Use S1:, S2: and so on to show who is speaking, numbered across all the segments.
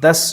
S1: 10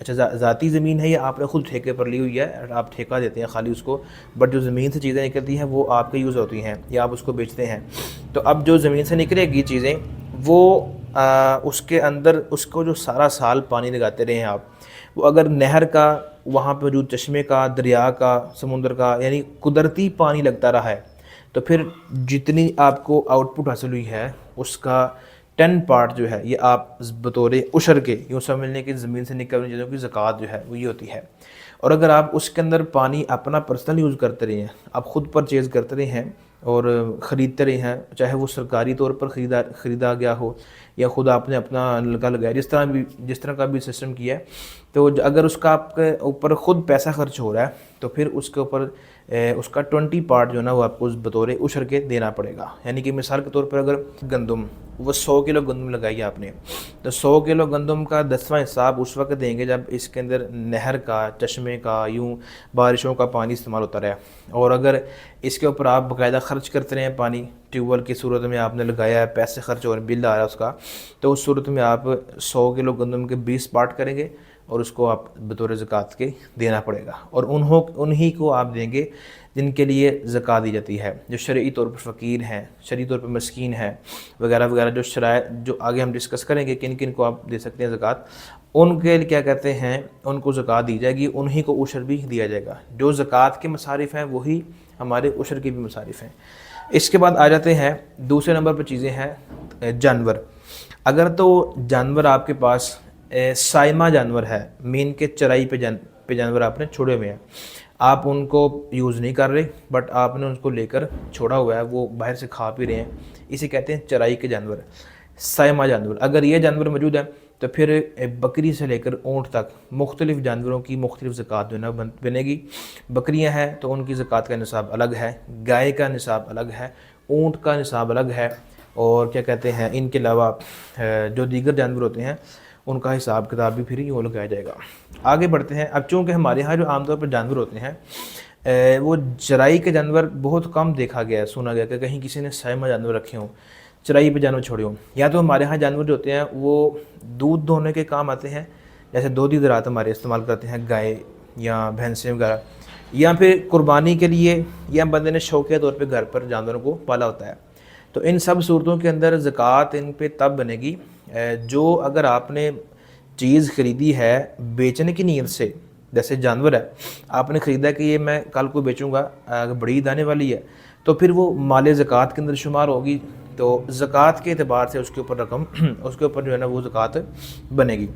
S1: اچھا ذاتی زمین ہے یا آپ نے خود ٹھیکے پر لی ہوئی ہے، آپ ٹھیکہ دیتے ہیں خالی اس کو، بٹ جو زمین سے چیزیں نکلتی ہیں وہ آپ کے یوز ہوتی ہیں یا آپ اس کو بیچتے ہیں. تو اب جو زمین سے نکلے گی چیزیں وہ اس کے اندر اس کو جو سارا سال پانی لگاتے رہے ہیں آپ، وہ اگر نہر کا، وہاں پہ موجود چشمے کا، دریا کا، سمندر کا، یعنی قدرتی پانی لگتا رہا ہے، تو پھر جتنی آپ کو آؤٹ پٹ حاصل ہوئی ہے اس کا 10 پارٹ جو ہے یہ آپ بطور عشر کے، یوں سمجھ لیں کہ زمین سے نکل رہی چیزوں کی زکوٰۃ جو ہے وہ یہ ہوتی ہے. اور اگر آپ اس کے اندر پانی اپنا پرسنل یوز کرتے رہے ہیں، آپ خود پرچیز کرتے رہے ہیں اور خریدتے رہے ہیں، چاہے وہ سرکاری طور پر خریدا گیا ہو یا خود آپ نے اپنا لگایا، جس طرح کا بھی سسٹم کیا ہے، تو اگر اس کا آپ کے اوپر خود پیسہ خرچ ہو رہا ہے تو پھر اس کے اوپر اس کا 20 پارٹ جو ہے نا وہ آپ کو بطور عشر کے دینا پڑے گا. یعنی کہ مثال کے طور پر اگر گندم، وہ 100 کلو گندم لگائی آپ نے، تو 100 کلو گندم کا 10واں حصہ آپ اس وقت دیں گے جب اس کے اندر نہر کا، چشمے کا، یوں بارشوں کا پانی استعمال ہوتا رہے. اور اگر اس کے اوپر آپ باقاعدہ خرچ کرتے رہے ہیں پانی، ٹیوب ویل کی صورت میں آپ نے لگایا ہے، پیسے خرچ ہو رہے ہیں، بل آ رہا ہے اس کا، تو اس صورت میں آپ 100 کلو گندم کے 20 پارٹ کریں گے اور اس کو آپ بطور زکوٰۃ کے دینا پڑے گا. اور انہی کو آپ دیں گے جن کے لیے زکوٰۃ دی جاتی ہے، جو شرعی طور پر فقیر ہیں، شرعی طور پر مسکین ہیں وغیرہ وغیرہ، جو شرائط جو آگے ہم ڈسکس کریں گے کن کن کو آپ دے سکتے ہیں زکوٰۃ، ان کے کیا کہتے ہیں، ان کو زکوٰۃ دی جائے گی، انہی کو عشر بھی دیا جائے گا. جو زکوٰۃ کے مصارف ہیں وہی ہمارے عشر کے بھی مصارف ہیں. اس کے بعد آ جاتے ہیں دوسرے نمبر پر چیزیں ہیں جانور. اگر تو جانور آپ کے پاس سائمہ جانور ہے، مین کے چرائی پہ جانور آپ نے چھوڑے ہوئے ہیں، آپ ان کو یوز نہیں کر رہے بٹ آپ نے ان کو لے کر چھوڑا ہوا ہے، وہ باہر سے کھا پی رہے ہیں، اسے کہتے ہیں چرائی کے جانور، سائمہ جانور. اگر یہ جانور موجود ہے تو پھر بکری سے لے کر اونٹ تک مختلف جانوروں کی مختلف زکوٰۃ جو ہے نا بنے گی. بکریاں ہیں تو ان کی زکوٰۃ کا نصاب الگ ہے، گائے کا نصاب الگ ہے، اونٹ کا نصاب الگ ہے، اور کیا کہتے ہیں ان کے علاوہ جو دیگر جانور ہوتے ہیں ان کا حساب کتاب بھی پھر یوں لگایا جائے گا. آگے بڑھتے ہیں. اب چونکہ ہمارے ہاں جو عام طور پر جانور ہوتے ہیں وہ چرائی کے جانور بہت کم دیکھا گیا ہے، سنا گیا کہ کہیں کسی نے سائمہ جانور رکھے ہوں، چرائی پہ جانور چھوڑے ہوں. یا تو ہمارے ہاں جانور جو ہوتے ہیں وہ دودھ دھونے کے کام آتے ہیں، جیسے دودھی زراعت ہمارے استعمال کرتے ہیں، گائے یا بھینسیں وغیرہ، یا پھر قربانی کے لیے، یا بندے نے شوقیہ طور پہ گھر پر جانوروں کو پالا ہوتا ہے. تو ان سب صورتوں کے اندر زکوٰۃ ان پہ تب بنے گی جو اگر آپ نے چیز خریدی ہے بیچنے کی نیت سے، جیسے جانور ہے آپ نے خریدا کہ یہ میں کل کو بیچوں گا، اگر بڑی عید آنے والی ہے تو پھر وہ مال زکوٰۃ کے اندر شمار ہوگی، تو زکوٰۃ کے اعتبار سے اس کے اوپر رقم، اس کے اوپر جو ہے نا وہ زکوٰۃ بنے گی.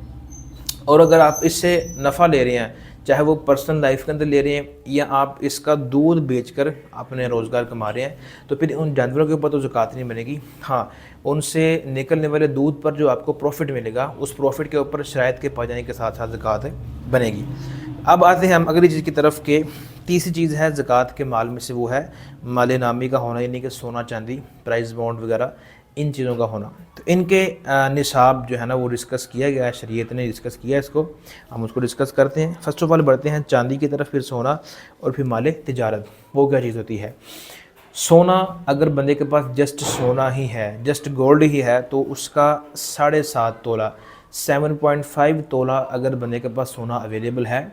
S1: اور اگر آپ اس سے نفع لے رہے ہیں، چاہے وہ پرسنل لائف کے اندر لے رہے ہیں یا آپ اس کا دودھ بیچ کر اپنے روزگار کما رہے ہیں، تو پھر ان جانوروں کے اوپر تو زکوٰۃ نہیں بنے گی. ہاں، ان سے نکلنے والے دودھ پر جو آپ کو پروفٹ ملے گا، اس پروفٹ کے اوپر شرائط کے پا جانے کے ساتھ ساتھ زکوٰۃ بنے گی. اب آتے ہیں ہم اگلی چیز کی طرف کہ تیسری چیز ہے زکوٰۃ کے مال میں سے، وہ ہے مال نامی کا ہونا، یعنی کہ سونا چاندی، پرائز بانڈ وغیرہ، ان چیزوں کا ہونا. تو ان کے نصاب جو ہے نا وہ ڈسکس کیا گیا ہے، شریعت نے ڈسکس کیا ہے اس کو، ہم اس کو ڈسکس کرتے ہیں. فرسٹ آف آل بڑھتے ہیں چاندی کی طرف، پھر سونا، اور پھر مال تجارت. وہ کیا چیز ہوتی ہے؟ سونا. اگر بندے کے پاس جسٹ سونا ہی ہے، جسٹ گولڈ ہی ہے، تو اس کا 7.5 تولہ 7.5 تولہ اگر بندے کے پاس سونا اویلیبل ہے،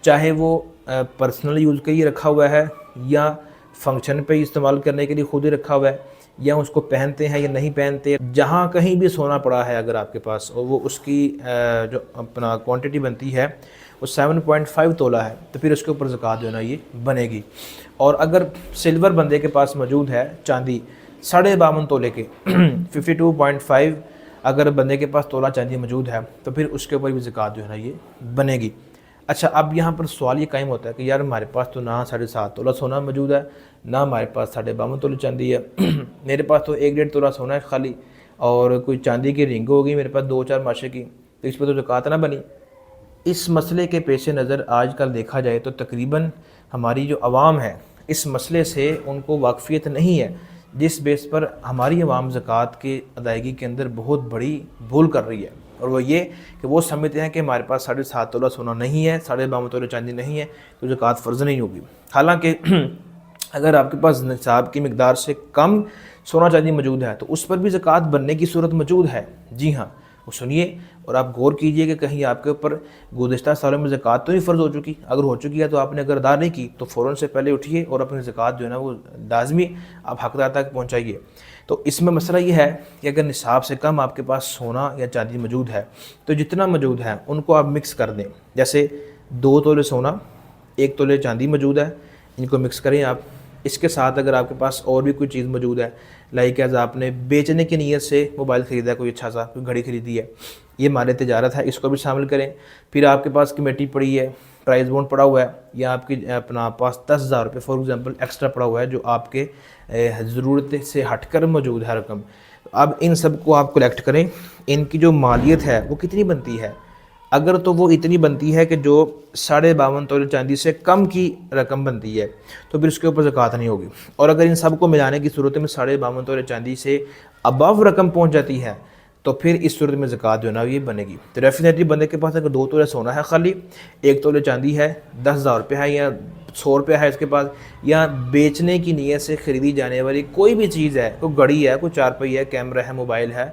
S1: چاہے وہ پرسنل یوز کے لیے رکھا ہوا ہے یا فنکشن پہ استعمال کرنے کے لیے خود ہی رکھا ہوا ہے، یا اس کو پہنتے ہیں یا نہیں پہنتے، جہاں کہیں بھی سونا پڑا ہے اگر آپ کے پاس، اور وہ اس کی جو اپنا کوانٹٹی بنتی ہے وہ 7.5 تولہ ہے، تو پھر اس کے اوپر زکوٰۃ جو ہے نا یہ بنے گی. اور اگر سلور بندے کے پاس موجود ہے، چاندی 52.5 تولے کے 52.5 اگر بندے کے پاس تولہ چاندی موجود ہے تو پھر اس کے اوپر بھی زکوٰۃ جو ہے نا یہ بنے گی. اچھا، اب یہاں پر سوال یہ قائم ہوتا ہے کہ یار ہمارے پاس تو نہ 7.5 تولہ سونا موجود ہے، نہ ہمارے پاس 52.5 تولے چاندی ہے، میرے پاس تو 1.5 تولہ سونا ہے خالی، اور کوئی چاندی کی رنگ ہوگی میرے پاس 2-4 ماشے کی، تو اس پہ تو زکوٰۃ نہ بنی. اس مسئلے کے پیش نظر آج کل دیکھا جائے تو تقریباً ہماری جو عوام ہے اس مسئلے سے ان کو واقفیت نہیں ہے، جس بیس پر ہماری عوام زکوٰۃ کی ادائیگی کے اندر بہت بڑی بھول کر رہی ہے. اور وہ یہ کہ وہ سمجھتے ہیں کہ ہمارے پاس 7.5 تولہ سونا نہیں ہے، 52.5 تولے چاندی نہیں ہے، تو زکوٰۃ فرض نہیں ہوگی. حالانکہ اگر آپ کے پاس نصاب کی مقدار سے کم سونا چاندی موجود ہے تو اس پر بھی زکوٰۃ بننے کی صورت موجود ہے. جی ہاں، وہ سنیے اور آپ غور کیجئے کہ کہیں آپ کے اوپر گزشتہ سالوں میں زکوٰۃ تو نہیں فرض ہو چکی. اگر ہو چکی ہے تو آپ نے اگر ادا نہیں کی تو فوراً سے پہلے اٹھیے اور اپنی زکوٰۃ جو ہے نا وہ لازمی آپ حقدار تک پہنچائیے. تو اس میں مسئلہ یہ ہے کہ اگر نصاب سے کم آپ کے پاس سونا یا چاندی موجود ہے تو جتنا موجود ہے ان کو آپ مکس کر دیں. جیسے 2 تولے سونا 1 تولے چاندی موجود ہے, ان کو مکس کریں آپ. اس کے ساتھ اگر آپ کے پاس اور بھی کوئی چیز موجود ہے, لائک ایز آپ نے بیچنے کی نیت سے موبائل خریدا ہے, کوئی اچھا سا کوئی گھڑی خریدی ہے, یہ مال تجارت ہے, اس کو بھی شامل کریں. پھر آپ کے پاس کمیٹی پڑی ہے, پرائز بونڈ پڑا ہوا ہے, یا آپ کی اپنا پاس 10,000 روپے فار ایگزامپل ایکسٹرا پڑا ہوا ہے جو آپ کے ضرورت سے ہٹ کر موجود ہے رقم. اب ان سب کو آپ کلیکٹ کریں. ان کی جو مالیت ہے وہ کتنی بنتی ہے؟ اگر تو وہ اتنی بنتی ہے کہ جو 52.5 تولے چاندی سے کم کی رقم بنتی ہے تو پھر اس کے اوپر زکوٰۃ نہیں ہوگی. اور اگر ان سب کو ملانے کی صورت میں 52.5 تولے چاندی سے ابو رقم پہنچ جاتی ہے تو پھر اس صورت میں زکوٰۃ جو ہے نا یہ بنے گی. تو ڈیفینیٹلی بندے کے پاس اگر 2 تولے سونا ہے خالی, 1 تولے چاندی ہے, 10,000 روپے ہے یا 100 روپے ہے اس کے پاس, یا بیچنے کی نیت سے خریدی جانے والی کوئی بھی چیز ہے, کوئی گھڑی ہے, کوئی چارپائی ہے, کیمرہ ہے, موبائل ہے,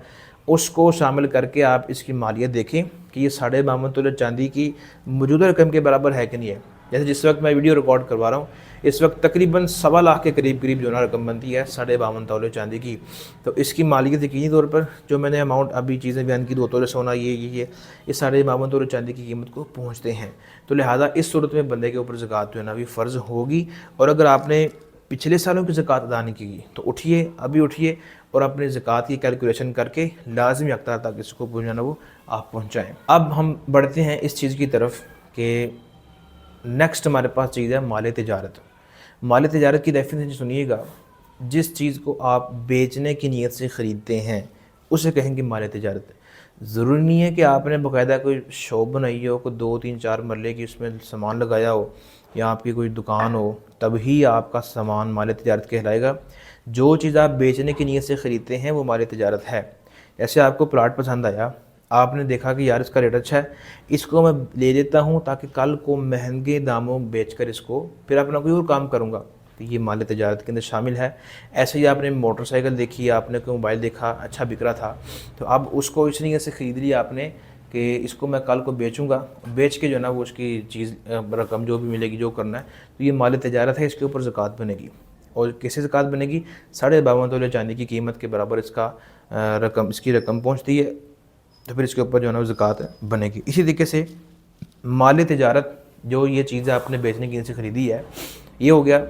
S1: اس کو شامل کر کے آپ اس کی مالیت دیکھیں کہ یہ 52.5 تولے چاندی کی موجودہ رقم کے برابر ہے کہ نہیں ہے. جیسے جس وقت میں ویڈیو ریکارڈ کروا رہا ہوں اس وقت تقریباً 1.25 لاکھ کے قریب جو نا رقم بنتی ہے 52.5 تولے چاندی کی. تو اس کی مالیت یقینی طور پر جو میں نے اماؤنٹ ابھی چیزیں بیان کی 2 تولے سونا یہ 52.5 تولے چاندی کی قیمت کو پہنچتے ہیں. تو لہٰذا اس صورت میں بندے کے اوپر زکوٰۃ جو ہے نا بھی فرض ہوگی. اور اگر آپ نے پچھلے سالوں کی زکوٰۃ ادا نہیں کی تو اٹھیے, ابھی اٹھیے اور اپنے زکوٰۃ کی کیلکولیشن کر کے لازمی حقدار تک اس کو پہنچانا وہ آپ پہنچائیں. اب ہم بڑھتے ہیں اس چیز کی طرف کہ نیکسٹ ہمارے پاس چیز ہے مال تجارت. مال تجارت کی ڈیفینیشن سنیے گا. جس چیز کو آپ بیچنے کی نیت سے خریدتے ہیں اسے کہیں گے مال تجارت. ضروری نہیں ہے کہ آپ نے باقاعدہ کوئی شاپ بنائی ہو, کوئی 2 3 4 مرلے کی اس میں سامان لگایا ہو, یا آپ کی کوئی دکان ہو, تب ہی آپ کا سامان مال تجارت کہلائے گا. جو چیز آپ بیچنے کی نیت سے خریدتے ہیں وہ مال تجارت ہے. ایسے آپ کو پلاٹ پسند آیا, آپ نے دیکھا کہ یار اس کا ریٹ اچھا ہے, اس کو میں لے لیتا ہوں تاکہ کل کو مہنگے داموں بیچ کر اس کو پھر اپنا کوئی اور کام کروں گا, تو یہ مال تجارت کے اندر شامل ہے. ایسے ہی آپ نے موٹر سائیکل دیکھی, آپ نے کوئی موبائل دیکھا اچھا بک رہا تھا, تو اب اس کو اس نیت سے خرید لیا آپ نے کہ اس کو میں کل کو بیچوں گا, بیچ کے جو ہے نا وہ اس کی چیز رقم جو بھی ملے گی جو کرنا ہے, تو یہ مال تجارت ہے. اس کے اوپر زکوٰۃ بنے گی. اور کیسے زکوٰۃ بنے گی؟ 52.5 تولے چاندی کی قیمت کے برابر اس کی رقم پہنچتی ہے, تو پھر اس کے اوپر جو ہے نا زکوٰۃ بنے گی. اسی طریقے سے مال تجارت جو یہ چیزیں آپ نے بیچنے کی نیت سے خریدی ہے یہ ہو گیا.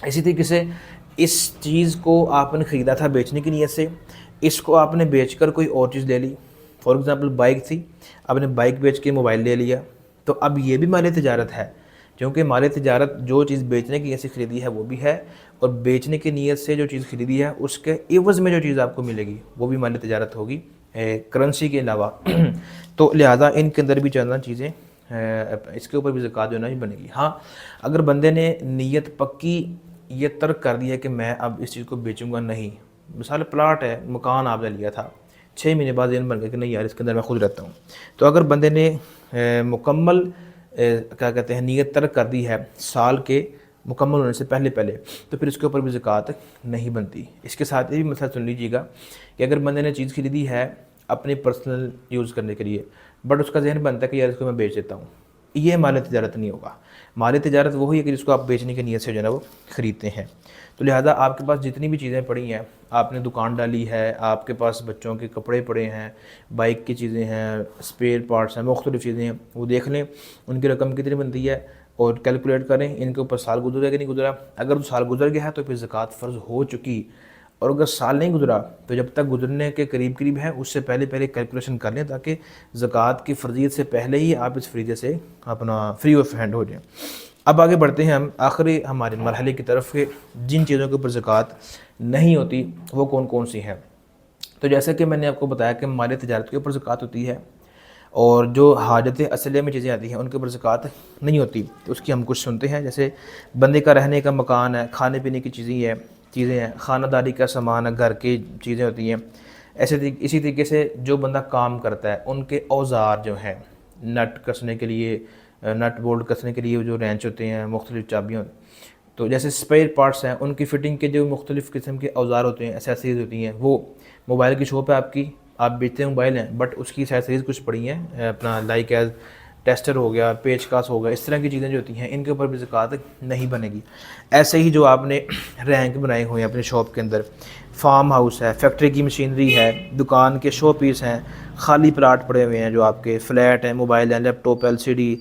S1: اسی طریقے سے اس چیز کو آپ نے خریدا تھا بیچنے کی نیت سے, اس کو آپ نے بیچ کر کوئی اور چیز لے لی. فار ایگزامپل بائک تھی, آپ نے بائک بیچ کے موبائل لے لیا, تو اب یہ بھی مال تجارت ہے. کیونکہ مال تجارت جو چیز بیچنے کی نیت سے خریدی ہے وہ بھی ہے, اور بیچنے کی نیت سے جو چیز خریدی ہے اس کے عوض میں جو چیز آپ کو ملے گی وہ بھی مال تجارت ہوگی کرنسی کے علاوہ. تو لہٰذا ان کے اندر بھی چندہ چیزیں اس کے اوپر بھی زکوٰۃ جو ہے نا بنے گی. ہاں اگر بندے نے نیت پکی یہ ترک کر دیا کہ میں اب اس چیز کو بیچوں گا نہیں, مثال پلاٹ ہے, مکان آپ نے لیا تھا, 6 مہینے بعد ذہن بن گیا کہ نہیں یار اس کے اندر میں خود رہتا ہوں, تو اگر بندے نے مکمل کیا کہتے ہیں نیت ترک کر دی ہے سال کے مکمل ہونے سے پہلے, تو پھر اس کے اوپر بھی زکوٰۃ نہیں بنتی. اس کے ساتھ یہ بھی مسئلہ سن لیجیے گا کہ اگر بندے نے چیز خریدی ہے اپنے پرسنل یوز کرنے کے لیے, بٹ اس کا ذہن بنتا ہے کہ یار اس کو میں بیچ دیتا ہوں, یہ مال تجارت نہیں ہوگا. مال تجارت وہی ہے کہ جس کو آپ بیچنے کی نیت سے جو ہے نا وہ خریدتے ہیں. تو لہٰذا آپ کے پاس جتنی بھی چیزیں پڑی ہیں, آپ نے دکان ڈالی ہے, آپ کے پاس بچوں کے کپڑے پڑے ہیں, بائک کی چیزیں ہیں, اسپیئر پارٹس ہیں, مختلف چیزیں ہیں, وہ دیکھ لیں ان کی رقم کتنی بنتی ہے اور کیلکولیٹ کریں ان کے اوپر سال گزرا کہ نہیں گزرا. اگر سال گزر گیا ہے تو پھر زکوٰۃ فرض ہو چکی, اور اگر سال نہیں گزرا تو جب تک گزرنے کے قریب ہے اس سے پہلے کیلکولیشن کر لیں تاکہ زکوٰۃ کی فرضیت سے پہلے ہی آپ اس فریضے سے اپنا فری آف ہینڈ ہو جائیں. اب آگے بڑھتے ہیں ہم آخری ہمارے مرحلے کی طرف کہ جن چیزوں کے اوپر زکوٰۃ نہیں ہوتی وہ کون کون سی ہیں. تو جیسا کہ میں نے آپ کو بتایا کہ مال تجارت کے اوپر زکوٰۃ ہوتی ہے, اور جو حاجت اصلیہ میں چیزیں آتی ہیں ان کے اوپر زکوٰۃ نہیں ہوتی. تو اس کی ہم کچھ سنتے ہیں. جیسے بندے کا رہنے کا مکان ہے, کھانے پینے کی چیزیں ہیں, خانہ داری کا سامان ہے, گھر کی چیزیں ہوتی ہیں. اسی طریقے سے جو بندہ کام کرتا ہے ان کے اوزار جو ہیں, نٹ کسنے کے لیے, نٹ بولٹ کسنے کے لیے جو رینچ ہوتے ہیں, مختلف چابیاں, تو جیسے اسپیئر پارٹس ہیں ان کی فٹنگ کے جو مختلف قسم کے اوزار ہوتے ہیں, ایسیسریز ہوتی ہیں, وہ موبائل کی شاپ ہے آپ کی, آپ بیچتے ہیں موبائل ہیں بٹ اس کی ایسیسریز کچھ پڑی ہیں اپنا لائک ایز ٹیسٹر ہو گیا، پیچ کاس ہو گیا، اس طرح کی چیزیں جو ہوتی ہیں ان کے اوپر بھی زکوٰۃ نہیں بنے گی۔ ایسے ہی جو آپ نے رینک بنائے ہوئے ہیں اپنے شاپ کے اندر، فارم ہاؤس ہے، فیکٹری کی مشینری ہے، دکان کے شو پیس ہیں، خالی پلاٹ پڑے ہوئے ہیں جو آپ کے فلیٹ ہیں، موبائل ہیں، لیپ ٹاپ، LCD،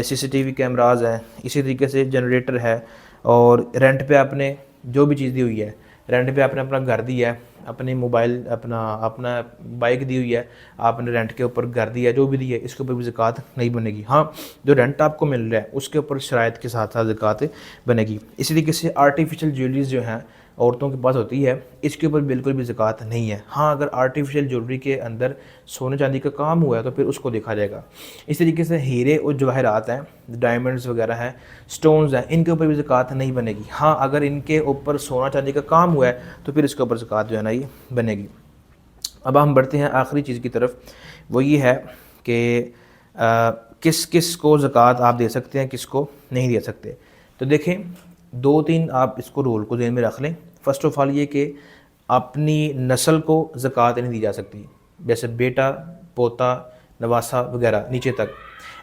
S1: CCTV کیمراز ہیں، اسی طریقے سے جنریٹر ہے، اور رینٹ پہ آپ نے جو بھی چیز دی ہوئی ہے، رینٹ پہ آپ نے اپنا گھر دیا ہے، اپنی موبائل اپنا بائک دی ہوئی ہے، آپ نے رینٹ کے اوپر گھر دیا ہے، جو بھی دی ہے اس کے اوپر بھی زکوٰۃ نہیں بنے گی۔ ہاں جو رینٹ آپ کو مل رہا ہے اس کے اوپر شرائط کے ساتھ ساتھ زکوٰۃ بنے گی۔ اسی طریقے سے آرٹیفیشل جیولریز جو ہیں عورتوں کے پاس ہوتی ہے، اس کے اوپر بالکل بھی زکوٰۃ نہیں ہے۔ ہاں اگر آرٹیفیشل جیولری کے اندر سونے چاندی کا کام ہوا ہے تو پھر اس کو دیکھا جائے گا۔ اس طریقے سے ہیرے اور جواہرات ہیں، ڈائمنڈز وغیرہ ہیں، سٹونز ہیں، ان کے اوپر بھی زکوٰۃ نہیں بنے گی۔ ہاں اگر ان کے اوپر سونا چاندی کا کام ہوا ہے تو پھر اس کے اوپر زکوٰۃ جو ہے نا یہ بنے گی۔ اب ہم بڑھتے ہیں آخری چیز کی طرف، وہ یہ ہے کہ کس کس کو زکوٰۃ آپ دے سکتے ہیں، کس کو نہیں دے سکتے۔ تو دیکھیں 2-3 آپ اس کو رول کو ذہن میں رکھ لیں۔ فرسٹ آف آل یہ کہ اپنی نسل کو زکوٰۃ نہیں دی جا سکتی، جیسے بیٹا، پوتا، نواسا وغیرہ نیچے تک۔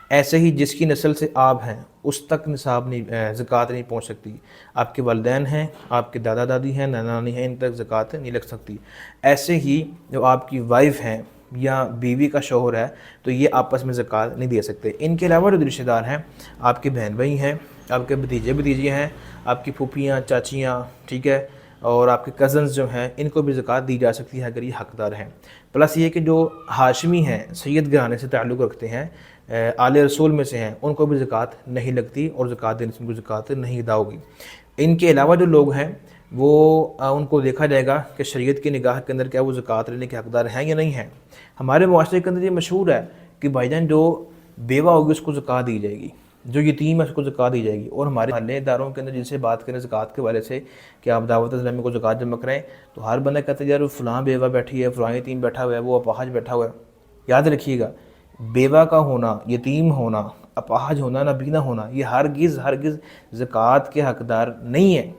S1: ایسے ہی جس کی نسل سے آپ ہیں اس تک نصاب نہیں، زکوٰۃ نہیں پہنچ سکتی۔ آپ کے والدین ہیں، آپ کے دادا دادی ہیں، نانا نانی ہیں، ان تک زکوٰۃ نہیں لگ سکتی۔ ایسے ہی جو آپ کی وائف ہیں یا بیوی کا شوہر ہے تو یہ آپس میں زکوٰۃ نہیں دے سکتے۔ ان کے علاوہ جو رشتہ دار ہیں، آپ کے بہن بھائی ہیں، آپ کے بھتیجے بھتیجیاں ہیں، آپ کی پھوپھیاں چاچیاں، ٹھیک ہے، اور آپ کے کزنز جو ہیں ان کو بھی زکوٰۃ دی جا سکتی ہے اگر یہ حقدار ہیں۔ پلس یہ کہ جو ہاشمی ہیں، سید گھرانے سے تعلق رکھتے ہیں، آل رسول میں سے ہیں، ان کو بھی زکوٰۃ نہیں لگتی اور زکوٰۃ دینے سے ان کو زکوٰۃ نہیں ادا ہوگی۔ ان کے علاوہ جو لوگ ہیں وہ ان کو دیکھا جائے گا کہ شریعت کی نگاہ کے اندر کیا وہ زکوٰۃ لینے کے حقدار ہیں یا نہیں ہیں۔ ہمارے معاشرے کے اندر یہ مشہور ہے کہ بھائی جان جو بیوہ ہوگی اس کو زکوٰۃ دی جائے گی، جو یتیم ہے اس کو زکوٰۃ دی جائے گی۔ اور ہمارے محلے داروں کے اندر جن سے بات کریں زکوٰۃ کے والے سے کہ آپ دعوت اسلامی کو زکوٰۃ جمع کریں، تو ہر بندہ کہتا ہے یار فلاں بیوہ بیٹھی ہے، فلاں یتیم بیٹھا ہوا ہے، وہ اپاہج بیٹھا ہوا ہے۔ یاد رکھیے گا، بیوہ کا ہونا، یتیم ہونا، اپاہج ہونا، نابینا ہونا، یہ ہرگز زکوٰۃ کے حقدار نہیں ہے۔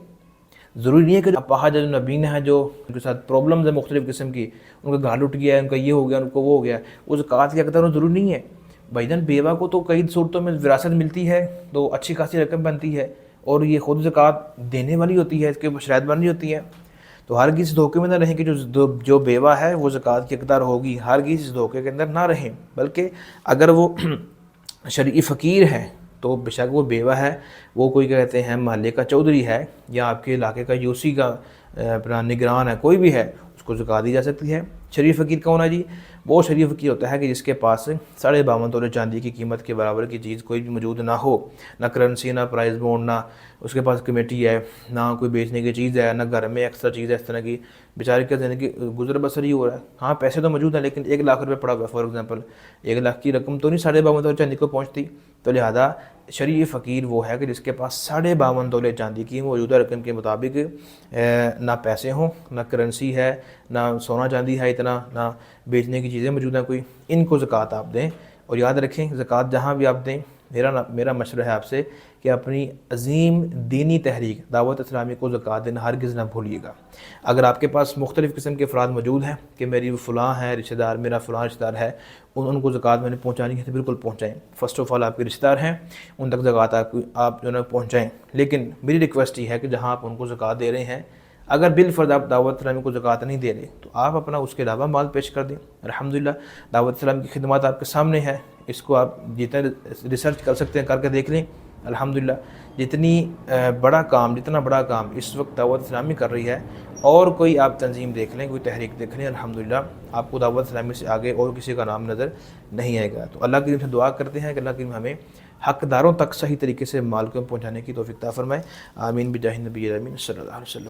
S1: ضروری نہیں ہے کہ اپاہج جو نابینا ہے، جو ان کے ساتھ پرابلمز ہیں مختلف قسم کی، ان کا گھر ٹوٹ گیا ہے، ان کا یہ ہو گیا، ان کو وہ ہو گیا، وہ زکوٰۃ کے حقدار ضروری نہیں ہے۔ بھائی جان بیوہ کو تو کئی صورتوں میں وراثت ملتی ہے تو اچھی خاصی رقم بنتی ہے اور یہ خود زکوٰۃ دینے والی ہوتی ہے، اس کے شرائط بن رہی ہوتی ہے۔ تو ہرگز اس دھوکے میں نہ رہیں کہ جو بیوہ ہے وہ زکوٰۃ کی حقدار ہوگی، ہرگز اس دھوکے کے اندر نہ رہیں۔ بلکہ اگر وہ شرعی فقیر ہے تو بے شک وہ بیوہ ہے، وہ کوئی کہتے ہیں محلے کا چودھری ہے یا آپ کے علاقے کا یوسی کا اپنا نگران ہے، کوئی بھی ہے، اس کو زکوٰۃ دی جا سکتی ہے۔ شرعی فقیر کون ہے جی؟ وہ شرعی فقیر ہوتا ہے کہ جس کے پاس 52.5 تولے چاندی کی قیمت کے برابر کی چیز کوئی بھی موجود نہ ہو، نہ کرنسی، نہ پرائز بونڈ، نہ اس کے پاس کمیٹی ہے، نہ کوئی بیچنے کی چیز ہے، نہ گھر میں ایکسٹرا چیز ہے اس طرح کی، بیچارے کے زندگی گزر بسر ہی ہو رہا ہے۔ ہاں پیسے تو موجود ہیں لیکن 1 لاکھ روپے پڑا ہوا ہے، فار ایگزامپل 1 لاکھ کی رقم تو نہیں 52.5 تولے چاندی کو پہنچتی۔ تو لہذا شرعی فقیر وہ ہے کہ جس کے پاس 52.5 تولے چاندی کی موجودہ رقم کے مطابق نہ پیسے ہوں، نہ کرنسی ہے، نہ سونا چاندی ہے اتنا، نہ بیچنے کی چیزیں موجود ہیں کوئی، ان کو زکوٰۃ آپ دیں۔ اور یاد رکھیں زکوٰۃ جہاں بھی آپ دیں، میرا مشورہ ہے آپ سے کہ اپنی عظیم دینی تحریک دعوت اسلامی کو زکوٰۃ دینا ہرگز نہ بھولیے گا۔ اگر آپ کے پاس مختلف قسم کے افراد موجود ہیں کہ میری فلاں ہے رشتہ دار، میرا فلاں رشتہ دار ہے، ان کو زکوٰۃ میں نے پہنچانی ہے تو بالکل پہنچائیں۔ فرسٹ آف آل آپ کے رشتہ دار ہیں، ان تک زکوٰۃ آپ جو ہے پہنچائیں۔ لیکن میری ریکویسٹ یہ ہے کہ جہاں آپ ان کو زکوٰۃ دے رہے ہیں، اگر بالفرض آپ دعوت اسلامی کو زکوٰۃ نہیں دے رہے تو آپ اپنا اس کے علاوہ مال پیش کر دیں۔ الحمدللہ دعوت اسلامی کی خدمات آپ کے سامنے ہے، اس کو آپ جتنا ریسرچ کر سکتے ہیں کر کے دیکھ لیں۔ الحمدللہ جتنا بڑا کام اس وقت دعوت اسلامی کر رہی ہے، اور کوئی آپ تنظیم دیکھ لیں، کوئی تحریک دیکھ لیں، الحمدللہ آپ کو دعوت اسلامی سے آگے اور کسی کا نام نظر نہیں آئے گا۔ تو اللہ کریم سے دعا کرتے ہیں کہ اللہ کریم ہمیں حقداروں تک صحیح طریقے سے مال کو پہنچانے کی توفیق عطا فرمائے۔ آمین بجاہ نبی الامین صلی اللہ علیہ وسلم۔